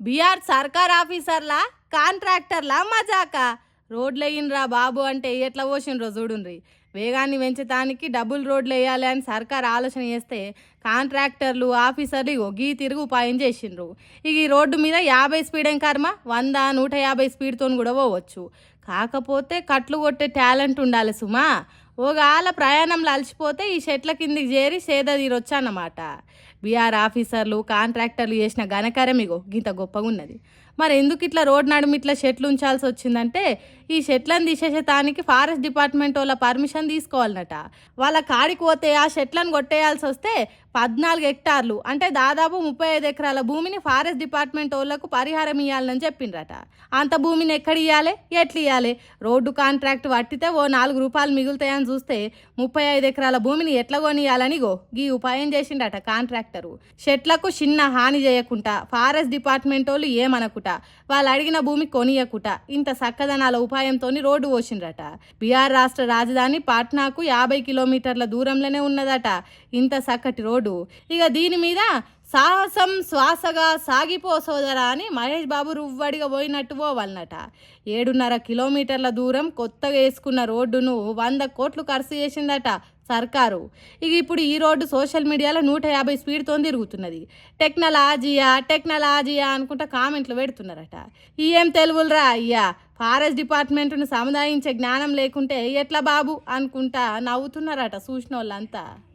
BR సర్కార్ ఆఫీసర్లా కాంట్రాక్టర్లా మజాకా రోడ్లెయ్యినరా బాబు అంటే ఎట్లా పోసిండ్రో చూడుండ్రి. వేగాన్ని పెంచడానికి డబుల్ రోడ్లు వేయాలి అని సర్కార్ ఆలోచన చేస్తే కాంట్రాక్టర్లు ఆఫీసర్లు ఇగో గీ తిరుగు ఉపాయం చేసిండ్రు. ఇక ఈ రోడ్డు మీద 50 స్పీడ్ ఏం కర్మ, 100 150 స్పీడ్తో కూడా పోవచ్చు. కాకపోతే కట్లు కొట్టే టాలెంట్ ఉండాలి సుమా. ఓగాల ప్రయాణంలో అలసిపోతే ఈ చెట్ల కిందికి చేరి సేద తీరొచ్చన్నమాట. బీఆర్ ఆఫీసర్లు కాంట్రాక్టర్లు చేసిన ఘనకార్యం ఇగో గింత గొప్పగా ఉన్నది. మరి ఎందుకు ఇట్లా రోడ్ నడుము ఇట్లా చెట్లు ఉంచాల్సి వచ్చిందంటే ఈ చెట్లను తీసేసేటానికి ఫారెస్ట్ డిపార్ట్మెంట్ వాళ్ళ పర్మిషన్ తీసుకోవాలన్నట. వాళ్ళ కాడికి పోతే ఆ చెట్లను కొట్టేయాల్సి వస్తే 14 హెక్టార్లు అంటే దాదాపు 35 ఎకరాల భూమిని ఫారెస్ట్ డిపార్ట్మెంట్ వాళ్ళకు పరిహారం ఇవ్వాలని చెప్పిండ్రట. అంత భూమిని ఎక్కడ ఇవ్వాలి, ఎట్లు ఇవ్వాలి? రోడ్డు కాంట్రాక్ట్ పట్టితే ఓ 4 రూపాయలు మిగులుతాయని చూస్తే 35 ఎకరాల భూమిని ఎట్లా కొనియాలని గో గీ ఉపాయం చేసిండట కాంట్రాక్టరు. చెట్లకు చిన్న హాని చేయకుండా ఫారెస్ట్ డిపార్ట్మెంట్ వాళ్ళు ఏమనకుండా వాళ్ళు అడిగిన భూమి కొనియకుట ఇంత చక్కదనాల ఉపాయంతో రోడ్డు పోసిండ్రట. బీహార్ రాష్ట్ర రాజధాని పాట్నాకు 50 కిలోమీటర్ల దూరంలోనే ఉన్నదట ఇంత చక్కటి రోడ్డు. ఇక దీని మీద సాహసం శ్వాసగా సాగిపో సోదరా అని మహేష్ బాబు రువ్వడిగా పోయినట్టు పోవాలన్నట. 7.5 కిలోమీటర్ల దూరం కొత్తగా వేసుకున్న రోడ్డును 100 కోట్లు ఖర్చు చేసిందట సర్కారు. ఇక ఇప్పుడు ఈ రోడ్డు సోషల్ మీడియాలో 150 స్పీడ్తో తిరుగుతున్నది. టెక్నాలజీయా అనుకుంటా కామెంట్లు పెడుతున్నారట. ఏం తెలుగులరా అయ్యా, ఫారెస్ట్ డిపార్ట్మెంట్ను సముదాయించే జ్ఞానం లేకుంటే ఎట్లా బాబు అనుకుంటా నవ్వుతున్నారట చూసిన వాళ్ళంతా.